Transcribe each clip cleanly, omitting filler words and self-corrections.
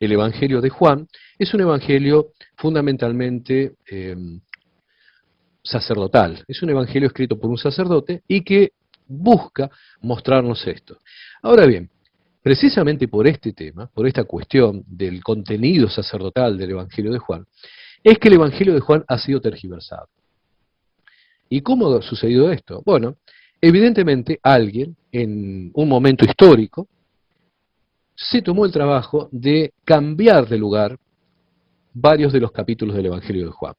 el Evangelio de Juan es un evangelio fundamentalmente sacerdotal. Es un evangelio escrito por un sacerdote y que busca mostrarnos esto. Ahora bien, precisamente por este tema, por esta cuestión del contenido sacerdotal del Evangelio de Juan, es que el Evangelio de Juan ha sido tergiversado. ¿Y cómo ha sucedido esto? Bueno, evidentemente alguien en un momento histórico se tomó el trabajo de cambiar de lugar varios de los capítulos del Evangelio de Juan.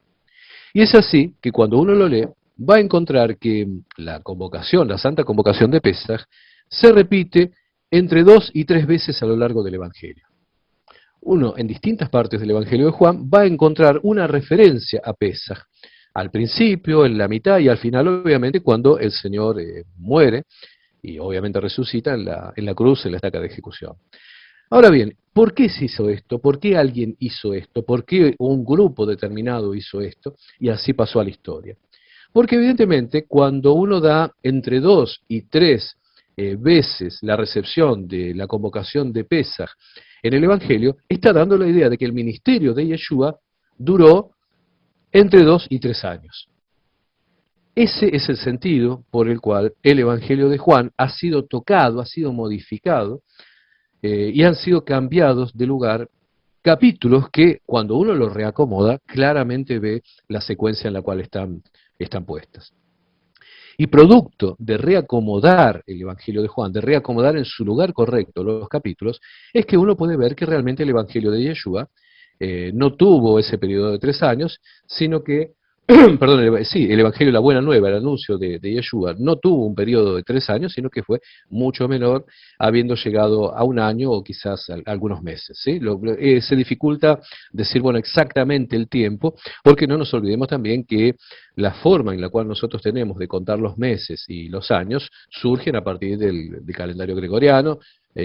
Y es así que cuando uno lo lee, va a encontrar que la convocación, la santa convocación de Pesaj, se repite entre 2 y 3 veces a lo largo del Evangelio. Uno, en distintas partes del Evangelio de Juan, va a encontrar una referencia a Pesaj, al principio, en la mitad y al final, obviamente, cuando el Señor muere y obviamente resucita en la cruz, en la estaca de ejecución. Ahora bien, ¿por qué se hizo esto? ¿Por qué alguien hizo esto? ¿Por qué un grupo determinado hizo esto? Y así pasó a la historia. Porque evidentemente cuando uno da entre 2 y 3 veces la recepción de la convocación de Pesaj en el Evangelio, está dando la idea de que el ministerio de Yeshua duró entre 2 y 3 años. Ese es el sentido por el cual el Evangelio de Juan ha sido tocado, ha sido modificado, y han sido cambiados de lugar capítulos que cuando uno los reacomoda claramente ve la secuencia en la cual están puestas. Y producto de reacomodar el Evangelio de Juan, de reacomodar en su lugar correcto los capítulos, es que uno puede ver que realmente el Evangelio de Yeshua no tuvo ese periodo de 3 años, sino que perdón, sí, el Evangelio de la Buena Nueva, el anuncio de Yeshua, no tuvo un periodo de 3 años, sino que fue mucho menor, habiendo llegado a un año o quizás algunos meses. ¿Sí? Se dificulta decir, bueno, exactamente el tiempo, porque no nos olvidemos también que la forma en la cual nosotros tenemos de contar los meses y los años surgen a partir del calendario gregoriano,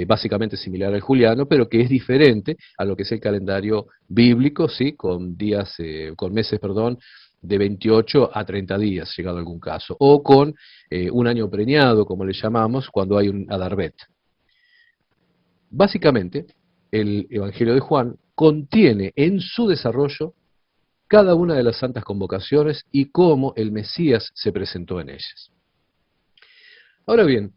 básicamente similar al juliano, pero que es diferente a lo que es el calendario bíblico, ¿sí? Con días, con meses, perdón, de 28 a 30 días, llegado a algún caso, o con un año preñado, como le llamamos, cuando hay un Adarbet. Básicamente, el Evangelio de Juan contiene en su desarrollo cada una de las santas convocaciones y cómo el Mesías se presentó en ellas. Ahora bien,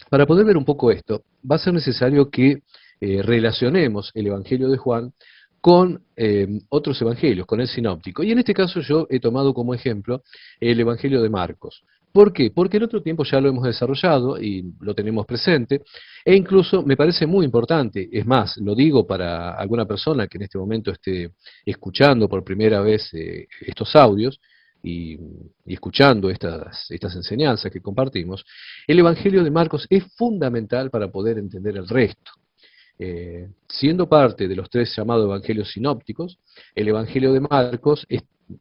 para poder ver un poco esto, va a ser necesario que relacionemos el Evangelio de Juan con otros evangelios, con el sinóptico. Y en este caso yo he tomado como ejemplo el Evangelio de Marcos. ¿Por qué? Porque en otro tiempo ya lo hemos desarrollado y lo tenemos presente, e incluso me parece muy importante, es más, lo digo para alguna persona que en este momento esté escuchando por primera vez estos audios y, y escuchando estas enseñanzas que compartimos, el Evangelio de Marcos es fundamental para poder entender el resto. Siendo parte de los 3 llamados evangelios sinópticos, el Evangelio de Marcos,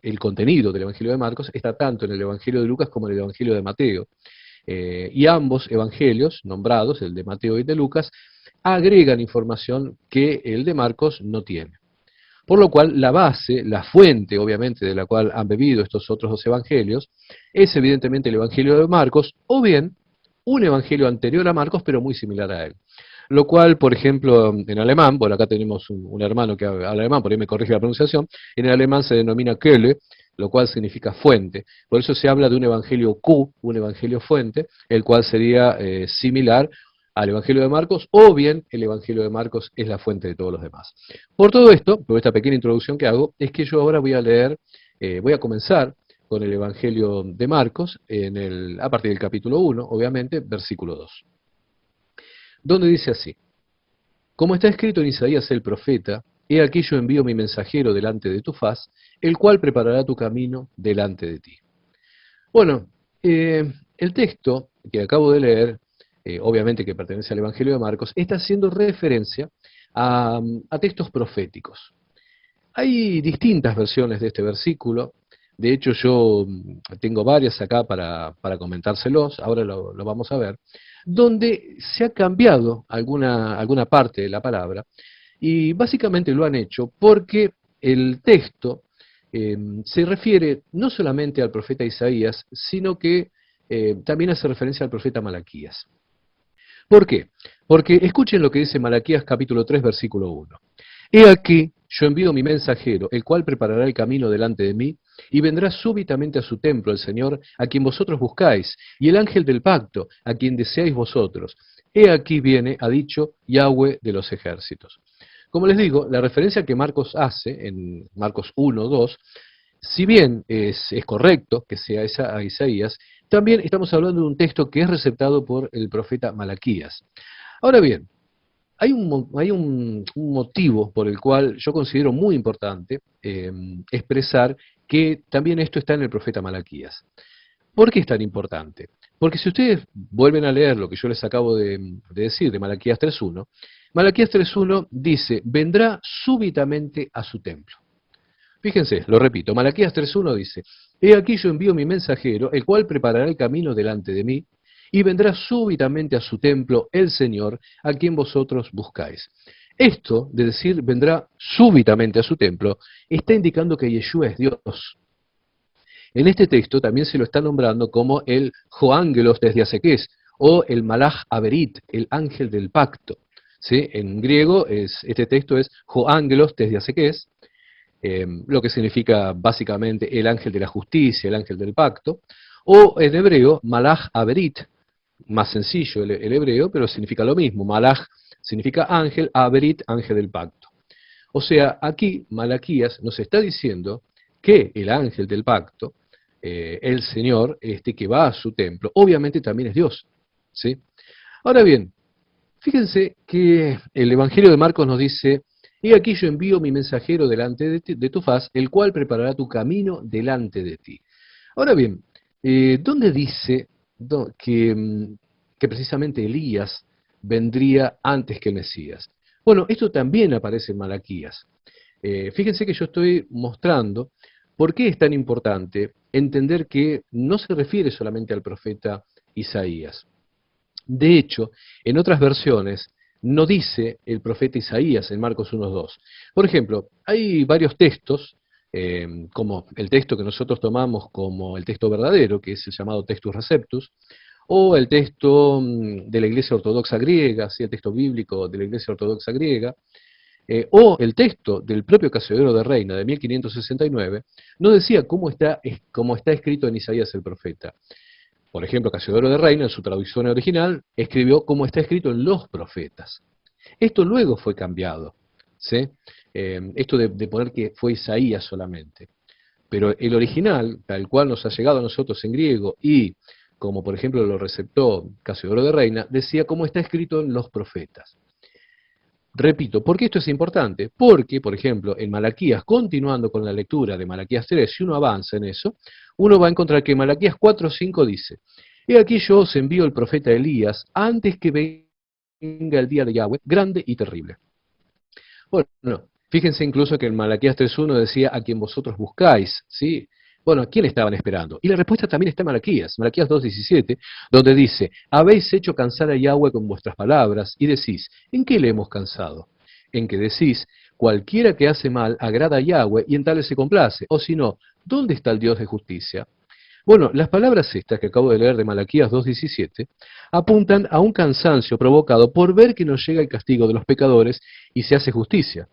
el contenido del Evangelio de Marcos está tanto en el Evangelio de Lucas como en el Evangelio de Mateo. Y ambos evangelios nombrados, el de Mateo y el de Lucas, agregan información que el de Marcos no tiene. Por lo cual, la base, la fuente, obviamente, de la cual han bebido estos otros 2 evangelios, es evidentemente el Evangelio de Marcos, o bien un evangelio anterior a Marcos, pero muy similar a él. Lo cual, por ejemplo, en alemán, bueno, acá tenemos un hermano que habla alemán, por ahí me corrige la pronunciación, en el alemán se denomina Quelle, lo cual significa fuente. Por eso se habla de un evangelio Q, un evangelio fuente, el cual sería similar al evangelio de Marcos, o bien el evangelio de Marcos es la fuente de todos los demás. Por todo esto, por esta pequeña introducción que hago, es que yo ahora voy a leer, voy a comenzar con el evangelio de Marcos, a partir del capítulo 1, obviamente, versículo 2. Donde dice así: como está escrito en Isaías el profeta, he aquí yo envío mi mensajero delante de tu faz, el cual preparará tu camino delante de ti. Bueno, el texto que acabo de leer, obviamente que pertenece al Evangelio de Marcos, está haciendo referencia a textos proféticos. Hay distintas versiones de este versículo. De hecho, yo tengo varias acá para comentárselos, ahora lo vamos a ver, donde se ha cambiado alguna parte de la palabra, y básicamente lo han hecho porque el texto se refiere no solamente al profeta Isaías, sino que también hace referencia al profeta Malaquías. ¿Por qué? Porque escuchen lo que dice Malaquías capítulo 3, versículo 1. He aquí, yo envío mi mensajero, el cual preparará el camino delante de mí, y vendrá súbitamente a su templo el Señor, a quien vosotros buscáis, y el ángel del pacto, a quien deseáis vosotros. He aquí viene, ha dicho Yahweh de los ejércitos. Como les digo, la referencia que Marcos hace en Marcos 1, 2, si bien es correcto que sea esa a Isaías, también estamos hablando de un texto que es receptado por el profeta Malaquías. Ahora bien, hay un motivo por el cual yo considero muy importante expresar que también esto está en el profeta Malaquías. ¿Por qué es tan importante? Porque si ustedes vuelven a leer lo que yo les acabo de decir de Malaquías 3.1 dice, vendrá súbitamente a su templo. Fíjense, lo repito, Malaquías 3.1 dice, he aquí yo envío mi mensajero, el cual preparará el camino delante de mí, y vendrá súbitamente a su templo el Señor, a quien vosotros buscáis. Esto de decir vendrá súbitamente a su templo, está indicando que Yeshua es Dios. En este texto también se lo está nombrando como el Joángelos desde Asequés, o el Malach Averit, el ángel del pacto. ¿Sí? En griego este texto es Joángelos desde Asequés, lo que significa básicamente el ángel de la justicia, el ángel del pacto, o en hebreo, Malach Averit, más sencillo el hebreo, pero significa lo mismo. Malach significa ángel, Averit, ángel del pacto. O sea, aquí Malaquías nos está diciendo que el ángel del pacto, el Señor, que va a su templo, obviamente también es Dios. ¿Sí? Ahora bien, fíjense que el Evangelio de Marcos nos dice, he aquí yo envío mi mensajero delante de tu faz, el cual preparará tu camino delante de ti. Ahora bien, ¿dónde dice que precisamente Elías vendría antes que el Mesías? Bueno, esto también aparece en Malaquías. Fíjense que yo estoy mostrando por qué es tan importante entender que no se refiere solamente al profeta Isaías. De hecho, en otras versiones no dice el profeta Isaías en Marcos 1.2. Por ejemplo, hay varios textos, como el texto que nosotros tomamos como el texto verdadero, que es el llamado Textus Receptus, o el texto de la Iglesia Ortodoxa griega, ¿sí? El texto bíblico de la Iglesia Ortodoxa griega, o el texto del propio Casiodoro de Reina de 1569, no decía cómo está escrito en Isaías el profeta. Por ejemplo, Casiodoro de Reina, en su traducción original, escribió como está escrito en los profetas. Esto luego fue cambiado, ¿sí? Esto de poner que fue Isaías solamente. Pero el original, tal cual nos ha llegado a nosotros en griego, y como por ejemplo lo receptó Casiodoro de Reina, decía como está escrito en los profetas. Repito, ¿por qué esto es importante? Porque, por ejemplo, en Malaquías, continuando con la lectura de Malaquías 3, si uno avanza en eso, uno va a encontrar que Malaquías 4:5 dice, he aquí yo os envío el profeta Elías antes que venga el día de Yahweh, grande y terrible. Bueno, fíjense incluso que en Malaquías 3.1 decía a quien vosotros buscáis, ¿sí? Bueno, ¿a quién estaban esperando? Y la respuesta también está en Malaquías 2.17, donde dice, habéis hecho cansar a Yahweh con vuestras palabras, y decís, ¿en qué le hemos cansado? En que decís, cualquiera que hace mal agrada a Yahweh, y en tales se complace, o si no, ¿dónde está el Dios de justicia? Bueno, las palabras estas que acabo de leer de Malaquías 2.17 apuntan a un cansancio provocado por ver que nos llega el castigo de los pecadores y se hace justicia.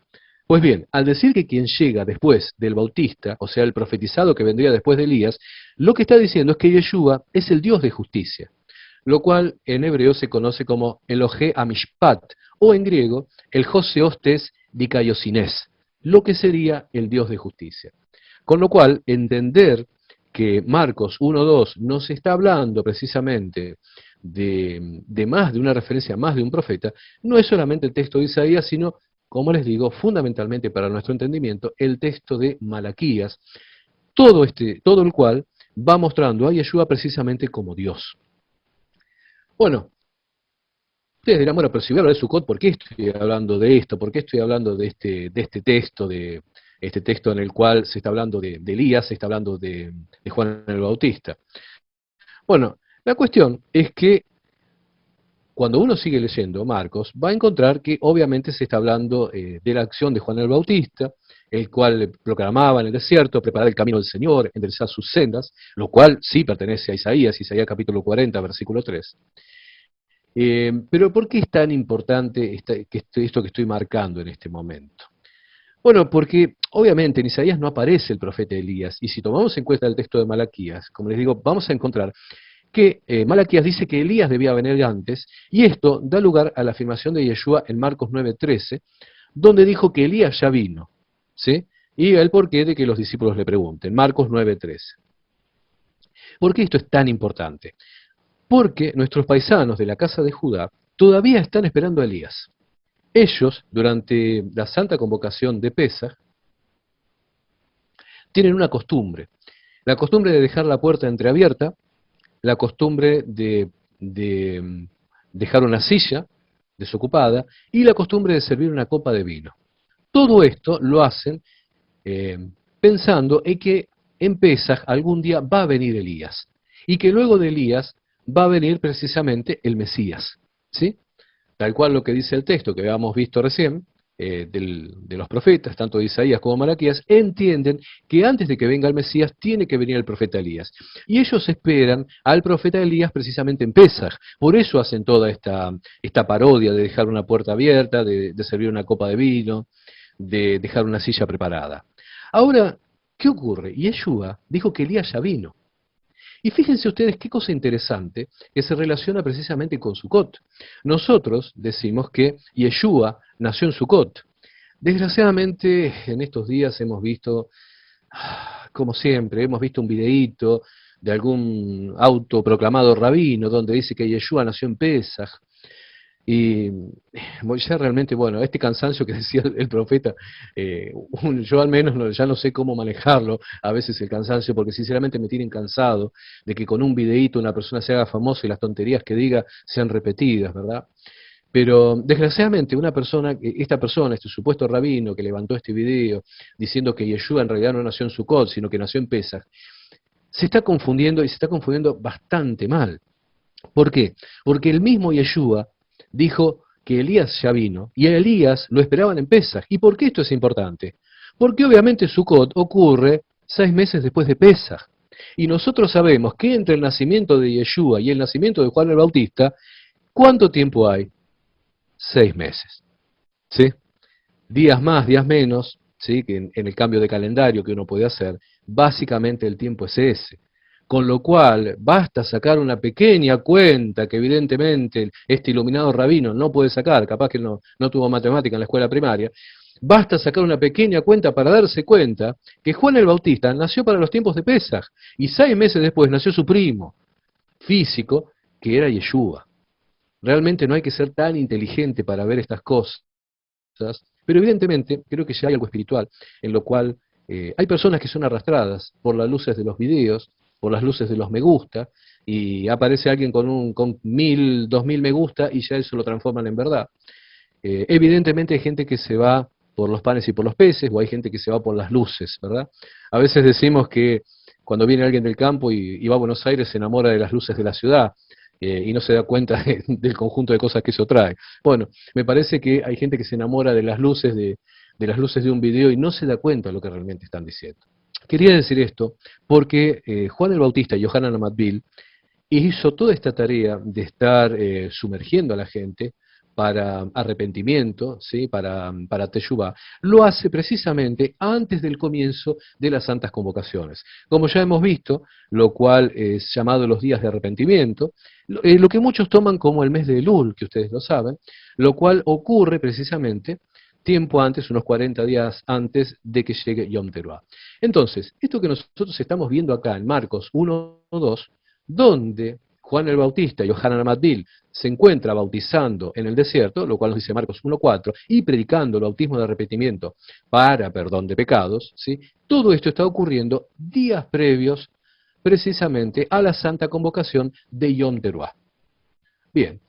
Pues bien, al decir que quien llega después del Bautista, o sea, el profetizado que vendría después de Elías, lo que está diciendo es que Yeshua es el Dios de justicia, lo cual en hebreo se conoce como Elohe Amishpat, o en griego, el Joseostes Dikaiosines, lo que sería el Dios de justicia. Con lo cual, entender que Marcos 1.2 nos está hablando precisamente de más de una referencia, más de un profeta, no es solamente el texto de Isaías, sino, como les digo, fundamentalmente para nuestro entendimiento, el texto de Malaquías, todo el cual va mostrando a Yeshua precisamente como Dios. Bueno, ustedes dirán, bueno, pero si voy a hablar de Sukkot, ¿por qué estoy hablando de esto? ¿Por qué estoy hablando de este texto, de este texto en el cual se está hablando de Elías, se está hablando de Juan el Bautista? Bueno, la cuestión es que cuando uno sigue leyendo Marcos, va a encontrar que obviamente se está hablando de la acción de Juan el Bautista, el cual proclamaba en el desierto, preparar el camino del Señor, enderezar sus sendas, lo cual sí pertenece a Isaías capítulo 40, versículo 3. Pero ¿por qué es tan importante esto que estoy marcando en este momento? Bueno, porque obviamente en Isaías no aparece el profeta Elías, y si tomamos en cuenta el texto de Malaquías, como les digo, vamos a encontrar que Malaquías dice que Elías debía venir antes, y esto da lugar a la afirmación de Yeshua en Marcos 9:13, donde dijo que Elías ya vino, ¿sí? Y el porqué de que los discípulos le pregunten, Marcos 9:13. ¿Por qué esto es tan importante? Porque nuestros paisanos de la casa de Judá todavía están esperando a Elías. Ellos, durante la santa convocación de Pesaj, tienen una costumbre, la costumbre de dejar la puerta entreabierta, la costumbre de dejar una silla desocupada y la costumbre de servir una copa de vino. Todo esto lo hacen eh, pensando en que en Pesaj algún día va a venir Elías y que luego de Elías va a venir precisamente el Mesías, ¿sí? Tal cual lo que dice el texto que habíamos visto recién, de los profetas, tanto de Isaías como Malaquías, entienden que antes de que venga el Mesías tiene que venir el profeta Elías. Y ellos esperan al profeta Elías precisamente en Pesaj. Por eso hacen toda esta parodia de dejar una puerta abierta, de servir una copa de vino, de dejar una silla preparada. Ahora, ¿qué ocurre? Yeshua dijo que Elías ya vino. Y fíjense ustedes qué cosa interesante que se relaciona precisamente con Sukkot. Nosotros decimos que Yeshua nació en Sukkot. Desgraciadamente, en estos días hemos visto, como siempre, hemos visto un videíto de algún autoproclamado rabino donde dice que Yeshua nació en Pesaj. Y ya realmente, bueno, este cansancio que decía el profeta, yo al menos ya no sé cómo manejarlo, a veces el cansancio, porque sinceramente me tienen cansado de que con un videíto una persona se haga famosa y las tonterías que diga sean repetidas, ¿verdad? Pero desgraciadamente esta persona, este supuesto rabino que levantó este video diciendo que Yeshua en realidad no nació en Sukkot, sino que nació en Pesach, se está confundiendo y se está confundiendo bastante mal. ¿Por qué? Porque el mismo Yeshua dijo que Elías ya vino y a Elías lo esperaban en Pesaj. ¿Y por qué esto es importante? Porque obviamente Sukkot ocurre 6 meses después de Pesaj. Y nosotros sabemos que entre el nacimiento de Yeshua y el nacimiento de Juan el Bautista, ¿cuánto tiempo hay? 6 meses. ¿Sí? Días más, días menos, ¿sí? Que en el cambio de calendario que uno puede hacer, básicamente el tiempo es ese. Con lo cual, basta sacar una pequeña cuenta que evidentemente este iluminado rabino no puede sacar, capaz que no tuvo matemática en la escuela primaria, basta sacar una pequeña cuenta para darse cuenta que Juan el Bautista nació para los tiempos de Pesaj, y 6 meses después nació su primo físico, que era Yeshua. Realmente no hay que ser tan inteligente para ver estas cosas, pero evidentemente creo que ya hay algo espiritual, en lo cual hay personas que son arrastradas por las luces de los videos, por las luces de los me gusta, y aparece alguien con 1000, 2000 me gusta y ya eso lo transforman en verdad. Evidentemente hay gente que se va por los panes y por los peces, o hay gente que se va por las luces, ¿verdad? A veces decimos que cuando viene alguien del campo y va a Buenos Aires se enamora de las luces de la ciudad, y no se da cuenta del conjunto de cosas que eso trae. Bueno, me parece que hay gente que se enamora de las luces de las luces de un video y no se da cuenta de lo que realmente están diciendo. Quería decir esto porque Juan el Bautista y Yohanan Amatbil hizo toda esta tarea de estar sumergiendo a la gente para arrepentimiento, ¿sí? para Teshuvá, lo hace precisamente antes del comienzo de las santas convocaciones. Como ya hemos visto, lo cual es llamado los días de arrepentimiento, lo que muchos toman como el mes de Elul, que ustedes lo saben, lo cual ocurre precisamente tiempo antes, unos 40 días antes de que llegue Yom Teruah. Entonces, esto que nosotros estamos viendo acá en Marcos 1:2, donde Juan el Bautista y Yohanan Amatbil se encuentra bautizando en el desierto, lo cual nos dice Marcos 1:4, y predicando el bautismo de arrepentimiento para perdón de pecados, ¿sí? Todo esto está ocurriendo días previos precisamente a la santa convocación de Yom Teruah. Bien,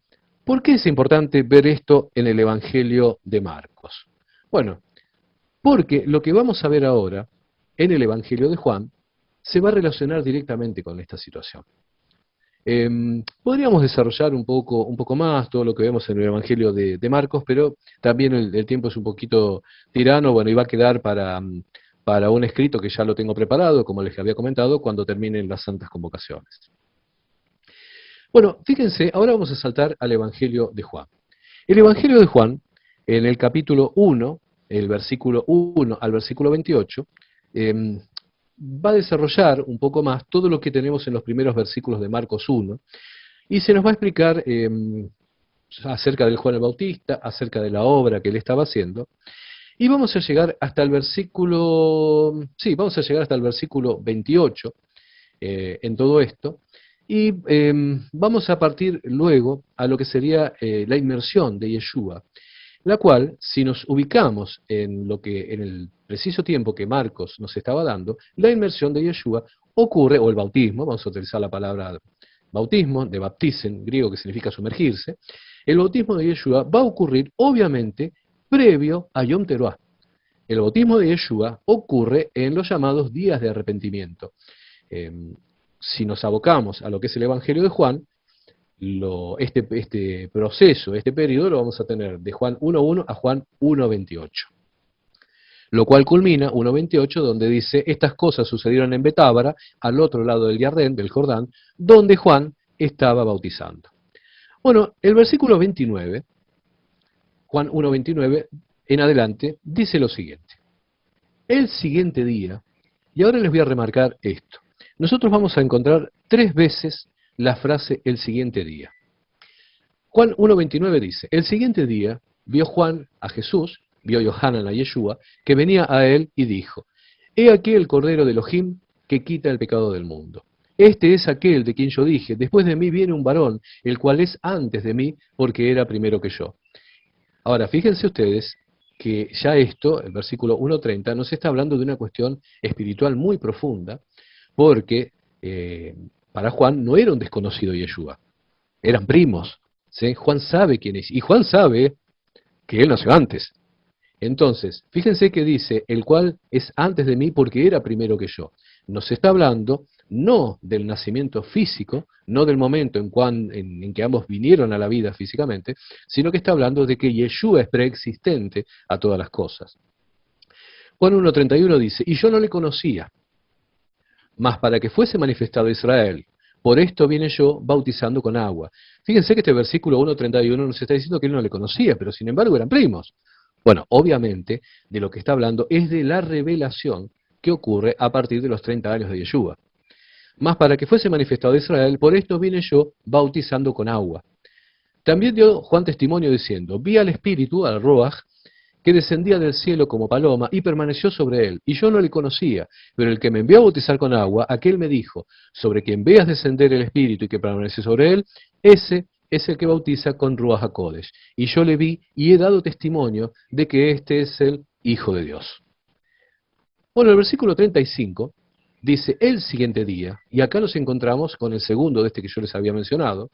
¿por qué es importante ver esto en el Evangelio de Marcos? Bueno, porque lo que vamos a ver ahora en el Evangelio de Juan se va a relacionar directamente con esta situación. Podríamos desarrollar un poco más todo lo que vemos en el Evangelio de Marcos, pero también el tiempo es un poquito tirano, bueno, y va a quedar para un escrito que ya lo tengo preparado, como les había comentado, cuando terminen las santas convocaciones. Bueno, fíjense, ahora vamos a saltar al Evangelio de Juan. El Evangelio de Juan, en el capítulo 1, el versículo 1 al versículo 28, va a desarrollar un poco más todo lo que tenemos en los primeros versículos de Marcos 1, y se nos va a explicar acerca del Juan el Bautista, acerca de la obra que él estaba haciendo, y vamos a llegar hasta el versículo, sí, vamos a llegar hasta el versículo 28 en todo esto, y vamos a partir luego a lo que sería la inmersión de Yeshua, la cual, si nos ubicamos en lo que en el preciso tiempo que Marcos nos estaba dando, la inmersión de Yeshua ocurre, o el bautismo, vamos a utilizar la palabra bautismo, de baptizen, griego que significa sumergirse, el bautismo de Yeshua va a ocurrir obviamente previo a Yom Teruah. El bautismo de Yeshua ocurre en los llamados días de arrepentimiento. Si nos abocamos a lo que es el Evangelio de Juan, este proceso, este periodo lo vamos a tener de Juan 1.1 a Juan 1.28. Lo cual culmina 1.28 donde dice, estas cosas sucedieron en Betábara, al otro lado del Jardín, del Jordán, donde Juan estaba bautizando. Bueno, el versículo 29, Juan 1.29 en adelante, dice lo siguiente. El siguiente día, y ahora les voy a remarcar esto, nosotros vamos a encontrar 3 veces la frase el siguiente día. Juan 1.29 dice, el siguiente día vio Juan a Jesús, vio Yohanan a Yeshua, que venía a él y dijo, he aquí el Cordero de Elohim que quita el pecado del mundo. Este es aquel de quien yo dije, después de mí viene un varón, el cual es antes de mí, porque era primero que yo. Ahora, fíjense ustedes que ya esto, el versículo 1.30, nos está hablando de una cuestión espiritual muy profunda, porque para Juan no era un desconocido Yeshua, eran primos. ¿Sí? Juan sabe quién es, y Juan sabe que él nació antes. Entonces, fíjense que dice, el cual es antes de mí porque era primero que yo. Nos está hablando no del nacimiento físico, no del momento en que ambos vinieron a la vida físicamente, sino que está hablando de que Yeshua es preexistente a todas las cosas. Juan 1.31 dice, y yo no le conocía, mas para que fuese manifestado a Israel. Por esto viene yo bautizando con agua. Fíjense que este versículo 1.31 nos está diciendo que él no le conocía, pero sin embargo eran primos. Bueno, obviamente de lo que está hablando es de la revelación que ocurre a partir de los 30 años de Yeshua. Mas para que fuese manifestado a Israel, por esto vine yo bautizando con agua. También dio Juan testimonio diciendo, vi al Espíritu, al Roaj, que descendía del cielo como paloma y permaneció sobre él. Y yo no le conocía, pero el que me envió a bautizar con agua, aquel me dijo, sobre quien veas descender el Espíritu y que permanece sobre él, ese es el que bautiza con Ruach HaKodesh. Y yo le vi y he dado testimonio de que este es el Hijo de Dios. Bueno, el versículo 35 dice, el siguiente día, y acá nos encontramos con el segundo de este que yo les había mencionado,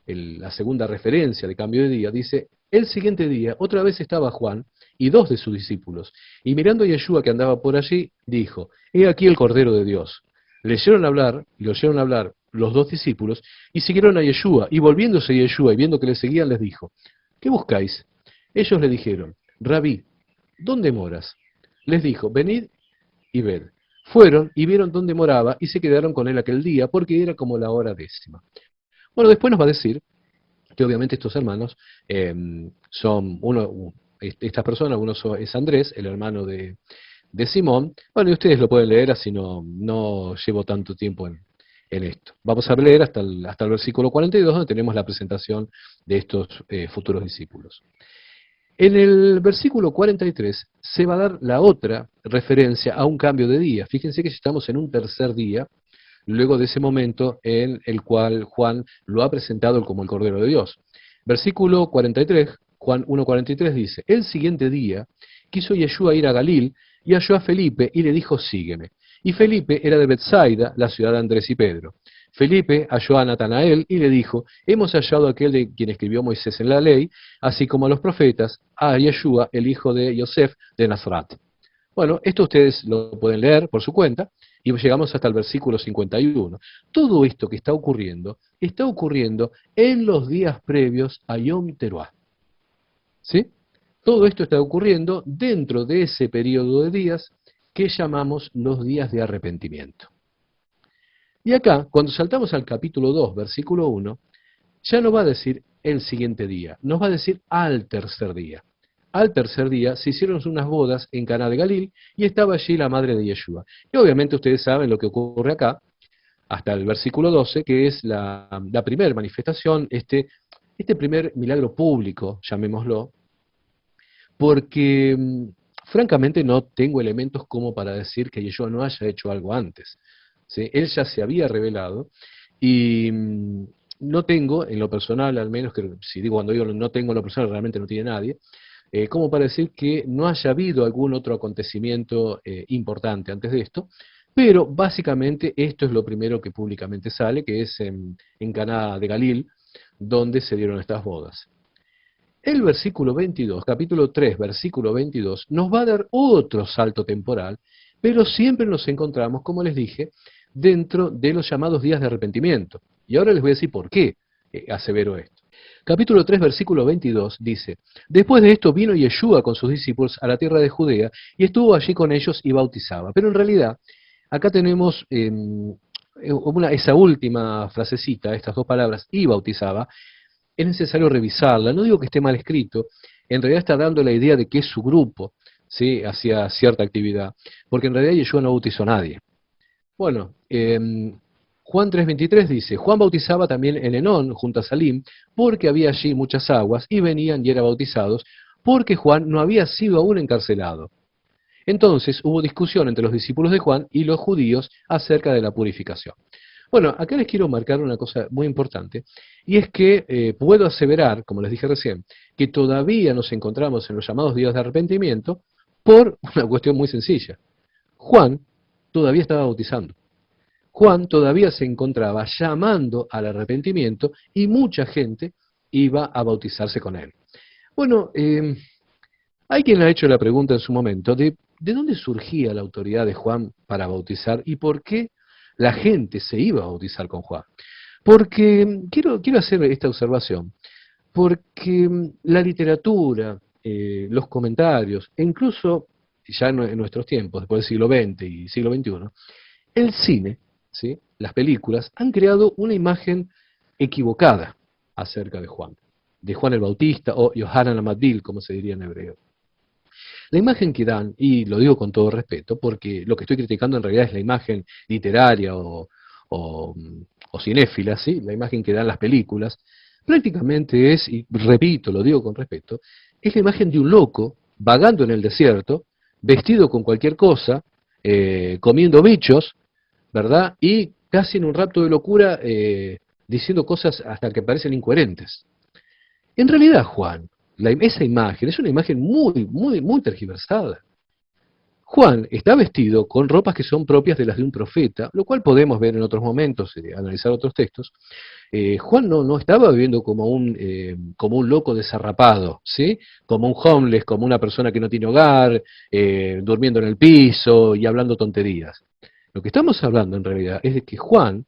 la segunda referencia de cambio de día, dice, el siguiente día otra vez estaba Juan y 2 de sus discípulos, y mirando a Yeshua que andaba por allí, dijo, he aquí el Cordero de Dios. Le oyeron hablar los 2 discípulos, y siguieron a Yeshua, y volviéndose a Yeshua y viendo que le seguían, les dijo, ¿qué buscáis? Ellos le dijeron, Rabí, ¿dónde moras? Les dijo, venid y ved. Fueron y vieron dónde moraba, y se quedaron con él aquel día, porque era como la hora 10. Bueno, después nos va a decir que obviamente estos hermanos son estas personas, es Andrés, el hermano de Simón. Bueno, y ustedes lo pueden leer, así no llevo tanto tiempo en esto. Vamos a leer hasta el versículo 42, donde tenemos la presentación de estos futuros discípulos. En el versículo 43 se va a dar la otra referencia a un cambio de día. Fíjense que ya estamos en un tercer día, luego de ese momento en el cual Juan lo ha presentado como el Cordero de Dios. Versículo 43, Juan 1.43 dice, el siguiente día quiso Yeshua ir a Galil y halló a Felipe y le dijo, sígueme. Y Felipe era de Bethsaida, la ciudad de Andrés y Pedro. Felipe halló a Natanael y le dijo, hemos hallado a aquel de quien escribió Moisés en la ley, así como a los profetas, a Yeshua, el hijo de Yosef de Nazaret. Bueno, esto ustedes lo pueden leer por su cuenta, y llegamos hasta el versículo 51. Todo esto que está ocurriendo en los días previos a Yom Teruah. ¿Sí? Todo esto está ocurriendo dentro de ese periodo de días que llamamos los días de arrepentimiento. Y acá, cuando saltamos al capítulo 2, versículo 1, ya no va a decir el siguiente día, nos va a decir al tercer día. Al tercer día se hicieron unas bodas en Caná de Galil y estaba allí la madre de Yeshua. Y obviamente ustedes saben lo que ocurre acá, hasta el versículo 12, que es la primera manifestación, este primer milagro público, llamémoslo, porque francamente no tengo elementos como para decir que Yeshua no haya hecho algo antes. ¿Sí? Él ya se había revelado y no tengo, en lo personal al menos, que si digo cuando digo no tengo en lo personal, realmente no tiene nadie, como para decir que no haya habido algún otro acontecimiento importante antes de esto, pero básicamente esto es lo primero que públicamente sale, que es en Caná de Galil, donde se dieron estas bodas. El versículo 22, capítulo 3, versículo 22, nos va a dar otro salto temporal, pero siempre nos encontramos, como les dije, dentro de los llamados días de arrepentimiento. Y ahora les voy a decir por qué asevero esto. Capítulo 3, versículo 22 dice, después de esto vino Yeshua con sus discípulos a la tierra de Judea y estuvo allí con ellos y bautizaba. Pero en realidad, acá tenemos esa última frasecita, estas dos palabras, y bautizaba, es necesario revisarla. No digo que esté mal escrito, en realidad está dando la idea de que es su grupo, ¿sí? Hacia cierta actividad, porque en realidad Yeshua no bautizó a nadie. Bueno, Juan 3:23 dice, Juan bautizaba también en Enón, junto a Salim, porque había allí muchas aguas, y venían y eran bautizados, porque Juan no había sido aún encarcelado. Entonces hubo discusión entre los discípulos de Juan y los judíos acerca de la purificación. Bueno, acá les quiero marcar una cosa muy importante, y es que puedo aseverar, como les dije recién, que todavía nos encontramos en los llamados días de arrepentimiento por una cuestión muy sencilla. Juan todavía estaba bautizando. Juan todavía se encontraba llamando al arrepentimiento y mucha gente iba a bautizarse con él. Bueno, hay quien ha hecho la pregunta en su momento de dónde surgía la autoridad de Juan para bautizar y por qué la gente se iba a bautizar con Juan. Porque quiero hacer esta observación, porque la literatura, los comentarios, e incluso ya en nuestros tiempos, después del siglo XX y siglo XXI, el cine, ¿sí? Las películas, han creado una imagen equivocada acerca de Juan el Bautista o Yohanan Amadil, como se diría en hebreo. La imagen que dan, y lo digo con todo respeto, porque lo que estoy criticando en realidad es la imagen literaria o, o cinéfila, ¿sí? La imagen que dan las películas, prácticamente es, y repito, lo digo con respeto, es la imagen de un loco vagando en el desierto, vestido con cualquier cosa, comiendo bichos, ¿verdad? Y casi en un rapto de locura, diciendo cosas hasta que parecen incoherentes. En realidad, Juan, esa imagen es una imagen muy tergiversada. Juan está vestido con ropas que son propias de las de un profeta, lo cual podemos ver en otros momentos, analizar otros textos. Juan no estaba viviendo como un loco desarrapado, ¿sí? Como un homeless, como una persona que no tiene hogar, durmiendo en el piso y hablando tonterías. Lo que estamos hablando en realidad es de que Juan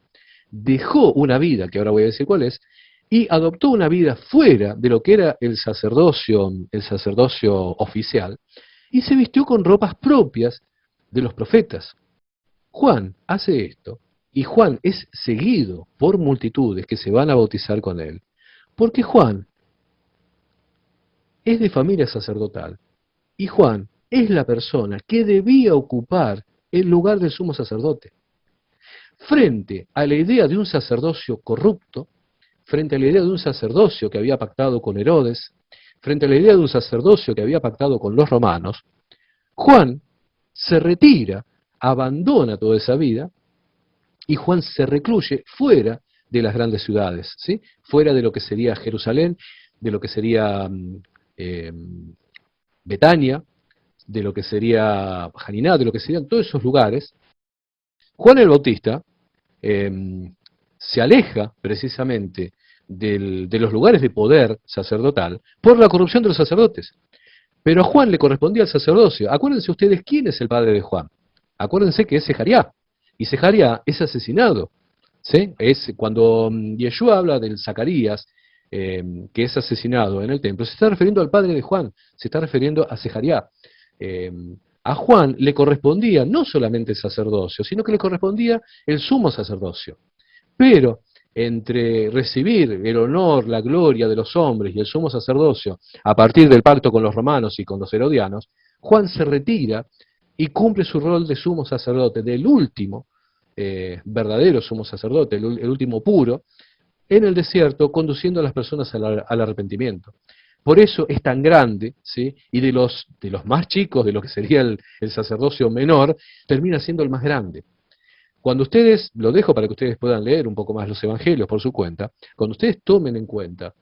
dejó una vida, que ahora voy a decir cuál es, y adoptó una vida fuera de lo que era el sacerdocio oficial, y se vistió con ropas propias de los profetas. Juan hace esto, y Juan es seguido por multitudes que se van a bautizar con él, porque Juan es de familia sacerdotal, y Juan es la persona que debía ocupar el lugar del sumo sacerdote. Frente a la idea de un sacerdocio corrupto, frente a la idea de un sacerdocio que había pactado con Herodes, frente a la idea de un sacerdocio que había pactado con los romanos, Juan se retira, abandona toda esa vida, y Juan se recluye fuera de las grandes ciudades, ¿sí? Fuera de lo que sería Jerusalén, de lo que sería eh, Betania, de lo que sería Janiná, de lo que serían todos esos lugares. Juan el Bautista se aleja precisamente de los lugares de poder sacerdotal por la corrupción de los sacerdotes. Pero a Juan le correspondía el sacerdocio. Acuérdense ustedes quién es el padre de Juan. Acuérdense que es Secariá. Y Secariá es asesinado. ¿Sí? Es cuando Yeshua habla del Zacarías, que es asesinado en el templo, se está refiriendo al padre de Juan, se está refiriendo a Secariá, a Juan le correspondía no solamente el sacerdocio, sino que le correspondía el sumo sacerdocio. Pero entre recibir el honor, la gloria de los hombres y el sumo sacerdocio a partir del pacto con los romanos y con los herodianos, Juan se retira y cumple su rol de sumo sacerdote, del último verdadero sumo sacerdote, el último puro, en el desierto, conduciendo a las personas al arrepentimiento. Por eso es tan grande, ¿sí? Y de los más chicos, de lo que sería el sacerdocio menor, termina siendo el más grande. Cuando ustedes, lo dejo para que ustedes puedan leer un poco más los evangelios por su cuenta, cuando ustedes tomen en cuenta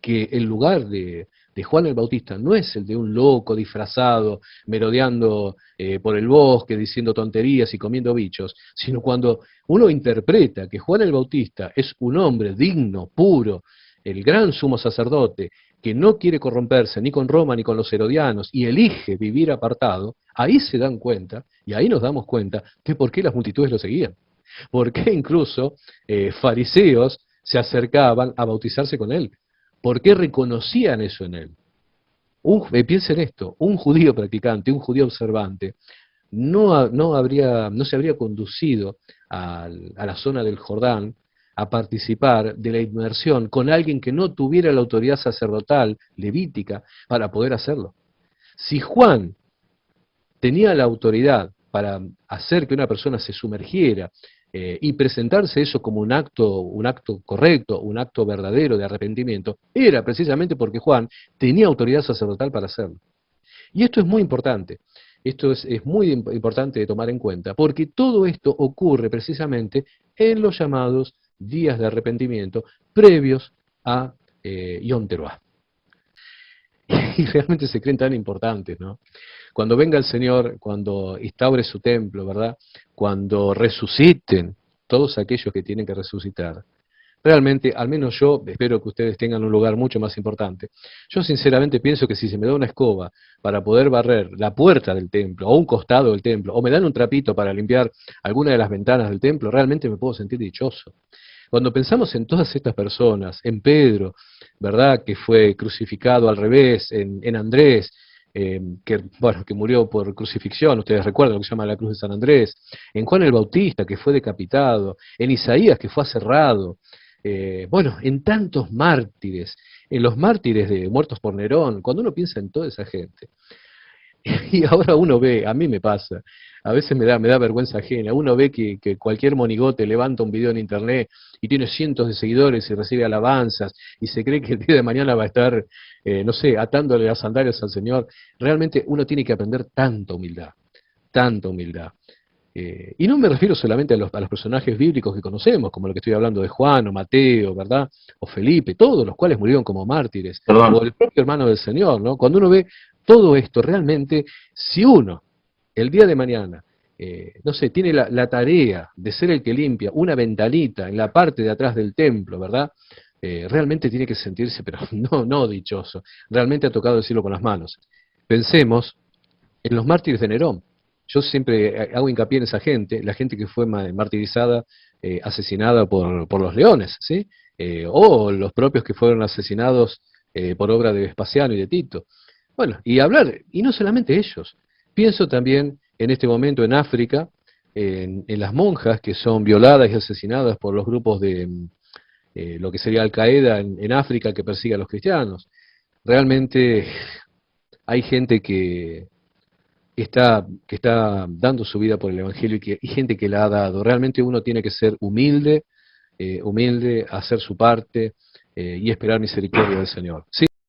que el lugar de Juan el Bautista no es el de un loco disfrazado, merodeando por el bosque, diciendo tonterías y comiendo bichos, sino cuando uno interpreta que Juan el Bautista es un hombre digno, puro, el gran sumo sacerdote, que no quiere corromperse ni con Roma ni con los herodianos y elige vivir apartado, ahí se dan cuenta, y ahí nos damos cuenta, de por qué las multitudes lo seguían. Por qué incluso fariseos se acercaban a bautizarse con él. ¿Por qué reconocían eso en él? Piensen esto, un judío practicante, un judío observante, no se habría conducido a la zona del Jordán a participar de la inmersión con alguien que no tuviera la autoridad sacerdotal levítica para poder hacerlo. Si Juan tenía la autoridad para hacer que una persona se sumergiera y presentarse eso como un acto correcto, un acto verdadero de arrepentimiento, era precisamente porque Juan tenía autoridad sacerdotal para hacerlo. Y esto es muy importante, esto es muy importante de tomar en cuenta, porque todo esto ocurre precisamente en los llamados días de arrepentimiento previos a Yom Teruah. Y realmente se creen tan importantes, ¿no? Cuando venga el Señor, cuando instaure su templo, ¿verdad? Cuando resuciten todos aquellos que tienen que resucitar. Realmente, al menos yo espero que ustedes tengan un lugar mucho más importante. Yo sinceramente pienso que si se me da una escoba para poder barrer la puerta del templo, o un costado del templo, o me dan un trapito para limpiar alguna de las ventanas del templo, realmente me puedo sentir dichoso. Cuando pensamos en todas estas personas, en Pedro, ¿verdad? Que fue crucificado al revés, en Andrés, que murió por crucifixión, ustedes recuerdan lo que se llama la cruz de San Andrés, en Juan el Bautista, que fue decapitado, en Isaías, que fue aserrado, en tantos mártires, en los mártires de muertos por Nerón, cuando uno piensa en toda esa gente, y ahora uno ve, a mí me pasa, a veces me da vergüenza ajena, uno ve que cualquier monigote levanta un video en internet y tiene cientos de seguidores y recibe alabanzas y se cree que el día de mañana va a estar, no sé, atándole las sandalias al Señor. Realmente uno tiene que aprender tanta humildad, tanta humildad. Y no me refiero solamente a los personajes bíblicos que conocemos, como lo que estoy hablando de Juan o Mateo, ¿verdad? O Felipe, todos los cuales murieron como mártires, o Perdón. el propio hermano del Señor, ¿no? Cuando uno ve todo esto, realmente, si uno, el día de mañana, no sé, tiene la tarea de ser el que limpia una ventanita en la parte de atrás del templo, ¿verdad? Realmente tiene que sentirse, pero no dichoso, realmente ha tocado el cielo con las manos. Pensemos en los mártires de Nerón. Yo siempre hago hincapié en esa gente, la gente que fue martirizada, asesinada por los leones, ¿sí? O los propios que fueron asesinados por obra de Vespasiano y de Tito. Bueno, y hablar, y no solamente ellos, pienso también en este momento en África, en las monjas que son violadas y asesinadas por los grupos de lo que sería Al Qaeda en África que persigue a los cristianos. Realmente hay gente que está dando su vida por el Evangelio y gente que la ha dado. Realmente uno tiene que ser humilde, hacer su parte y esperar misericordia del Señor. ¿Sí?